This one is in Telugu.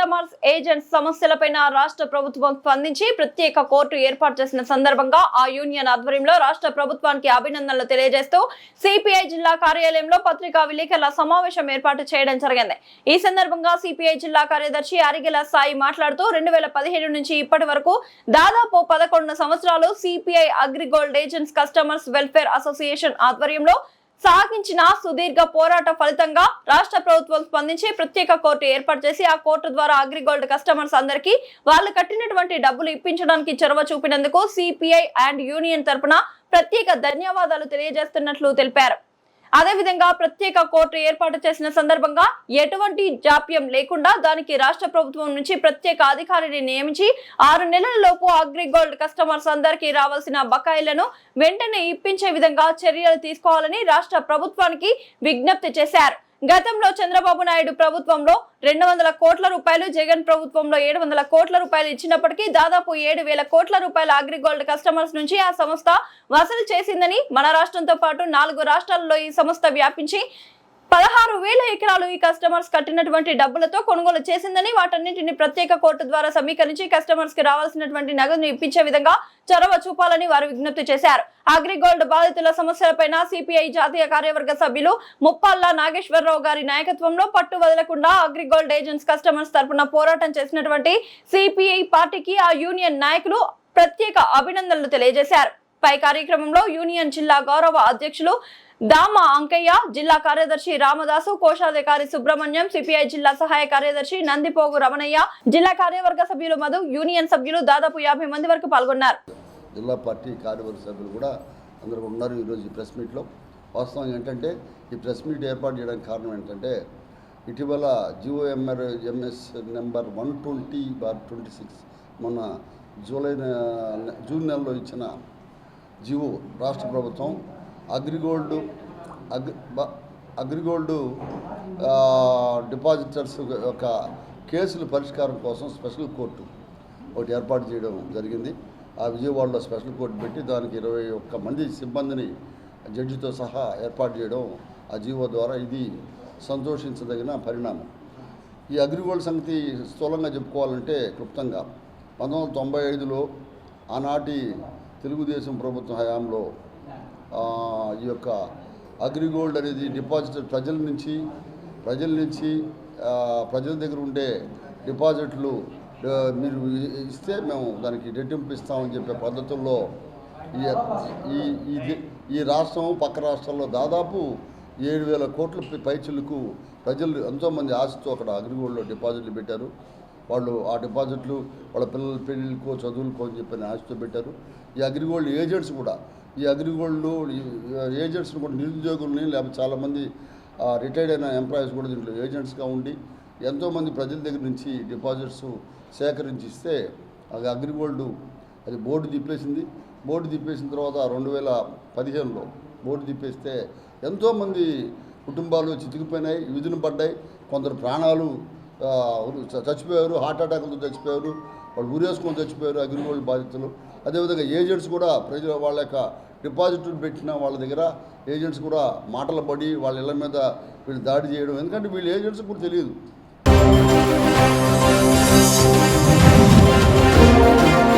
కస్టమర్స్ ఏజెంట్స్ సమస్యలపైన రాష్ట్ర ప్రభుత్వం స్పందించి ప్రత్యేక కోర్టు ఏర్పాటు చేసిన సందర్భంగా ఆ యూనియన్ ఆధ్వర్యంలో రాష్ట్ర ప్రభుత్వానికి అభినందనలు తెలియజేస్తూ సిపిఐ జిల్లా కార్యాలయంలో పత్రికా విలేకరుల సమావేశం ఏర్పాటు చేయడం జరిగింది। ఈ సందర్భంగా సిపిఐ జిల్లా కార్యదర్శి అరిగెల సాయి మాట్లాడుతూ 2017 నుంచి ఇప్పటి వరకు దాదాపు 11 సంవత్సరాలు CPI AgriGold agents customers welfare association ఆధ్వర్యంలో సాగించిన సుదీర్ఘ పోరాట ఫలితంగా రాష్ట్ర ప్రభుత్వం స్పందించి ప్రత్యేక కోర్టు ఏర్పాటు చేసి ఆ కోర్టు ద్వారా అగ్రిగోల్డ్ కస్టమర్స్ అందరికీ వాళ్ళు కట్టినటువంటి డబ్బులు ఇప్పించడానికి చొరవ చూపినందుకు సిపిఐ అండ్ యూనియన్ తరపున ప్రత్యేక ధన్యవాదాలు తెలియజేస్తున్నట్లు తెలిపారు। అదేవిధంగా ప్రత్యేక కోర్టు ఏర్పాటు చేసిన సందర్భంగా ఎటువంటి జాప్యం లేకుండా దానికి రాష్ట్ర ప్రభుత్వం నుంచి ప్రత్యేక అధికారిని నియమించి 6 నెలలలోపు అగ్రిగోల్డ్ కస్టమర్స్ అందరికీ రావాల్సిన బకాయిలను వెంటనే ఇప్పించే విధంగా చర్యలు తీసుకోవాలని రాష్ట్ర ప్రభుత్వానికి విజ్ఞప్తి చేశారు। గతంలో చంద్రబాబు నాయుడు ప్రభుత్వంలో 200 కోట్ల రూపాయలు, జగన్ ప్రభుత్వంలో 700 కోట్ల రూపాయలు ఇచ్చినప్పటికీ దాదాపు 7,000 కోట్ల రూపాయల అగ్రిగోల్డ్ కస్టమర్స్ నుంచి ఆ సంస్థ వసూలు చేసిందని, మన రాష్ట్రంతో పాటు 4 రాష్ట్రాల్లో ఈ సంస్థ వ్యాపించి 16,000 ఎకరాలు ఈ కస్టమర్స్ కట్టినటువంటి డబ్బులతో కొనుగోలు చేసిందని, వాటన్నింటిని ప్రత్యేక కోర్టు ద్వారా సమీకరించి కస్టమర్స్ కి రావాల్సినటువంటి నగదును ఇప్పించే విధంగా చొరవ చూపాలని వారు విజ్ఞప్తి చేశారు। అగ్రిగోల్డ్ బాధితుల సమస్యలపైన సిపిఐ జాతీయ కార్యవర్గ సభ్యులు ముప్పాళ్ల నాగేశ్వరరావు గారి నాయకత్వంలో పట్టు వదలకుండా అగ్రిగోల్డ్ ఏజెంట్స్ కస్టమర్స్ తరపున పోరాటం చేసినటువంటి సిపిఐ పార్టీకి ఆ యూనియన్ నాయకులు ప్రత్యేక అభినందనలు తెలియజేశారు। పై కార్యక్రమంలో యూనియన్ జిల్లా గౌరవ అధ్యక్షులు దామ అంకయ్య, జిల్లా కార్యదర్శి రామదాసు, కోశాధికారి సుబ్రహ్మణ్యం, సిపిఐ జిల్లా సహాయ కార్యదర్శి నందిపోగు రమణయ్య, జిల్లా కార్యవర్గ సభ్యులు మధు, యూనియన్ సభ్యులు దాదాపు 50 మంది వరకు పాల్గొన్నారు। జిల్లా పార్టీ కార్యవర్గ సభ్యులు కూడా అందరూ ఉన్నారు ఈరోజు ఈ ప్రెస్ మీట్లో। వాస్తవం ఏంటంటే ఈ ప్రెస్ మీట్ ఏర్పాటు చేయడానికి కారణం ఏంటంటే ఇటీవల జిఓఎంఎస్ నెంబర్ 120/26 మొన్న జూన్ నెలలో ఇచ్చిన జిఓ రాష్ట్ర ప్రభుత్వం అగ్రిగోల్డ్ డిపాజిటర్స్ యొక్క కేసుల పరిష్కారం కోసం స్పెషల్ కోర్టు ఒకటి ఏర్పాటు చేయడం జరిగింది। ఆ విజయవాడలో స్పెషల్ కోర్టు పెట్టి దానికి 21 మంది సిబ్బందిని జడ్జితో సహా ఏర్పాటు చేయడం ఆ జీవో ద్వారా ఇది సంతోషించదగిన పరిణామం। ఈ అగ్రిగోల్డ్ సంగతి స్థూలంగా చెప్పుకోవాలంటే క్లుప్తంగా 1995లో ఆనాటి తెలుగుదేశం ప్రభుత్వ హయాంలో ఈ యొక్క అగ్రిగోల్డ్ అనేది డిపాజిటర్ ప్రజల దగ్గర ఉండే డిపాజిట్లు మీరు ఇస్తే మేము దానికి రెట్టింపు ఇస్తామని చెప్పే పద్ధతుల్లో ఈ రాష్ట్రం పక్క రాష్ట్రాల్లో దాదాపు 7,000 కోట్ల పైచులకు ప్రజలు ఎంతోమంది ఆశతో అక్కడ అగ్రిగోల్డ్లో డిపాజిట్లు పెట్టారు। వాళ్ళు ఆ డిపాజిట్లు వాళ్ళ పిల్లల పెళ్ళిళ్ళకో చదువులకో అని చెప్పని ఆశతో పెట్టారు। ఈ అగ్రిగోల్డ్ ఏజెంట్స్ కూడా కూడా నిరుద్యోగుల్ని లేకపోతే చాలామంది రిటైర్డ్ అయిన ఎంప్లాయీస్ కూడా దీంట్లో ఏజెంట్స్గా ఉండి ఎంతోమంది ప్రజల దగ్గర నుంచి డిపాజిట్స్ సేకరించి ఇస్తే అది అగ్రిగోల్డ్ అది బోర్డు తిప్పేసిన తర్వాత 2015లో బోర్డు తిప్పేస్తే ఎంతోమంది కుటుంబాలు చితికిపోయినాయి, విధులు పడ్డాయి, కొందరు ప్రాణాలు చచ్చిపోయారు, హార్ట్ అటాక్లతో చచ్చిపోయారు, వాళ్ళు ఊరేసుకొని చచ్చిపోయారు అగ్రిగోల్డ్ బాధితులు। అదేవిధంగా ఏజెంట్స్ కూడా వాళ్ళ యొక్క డిపాజిట్లు పెట్టిన వాళ్ళ దగ్గర ఏజెంట్స్ కూడా మాటలు పడి వాళ్ళ ఇళ్ళ మీద వీళ్ళు దాడి చేయడం, ఎందుకంటే వీళ్ళు ఏజెంట్స్ కూడా తెలియదు।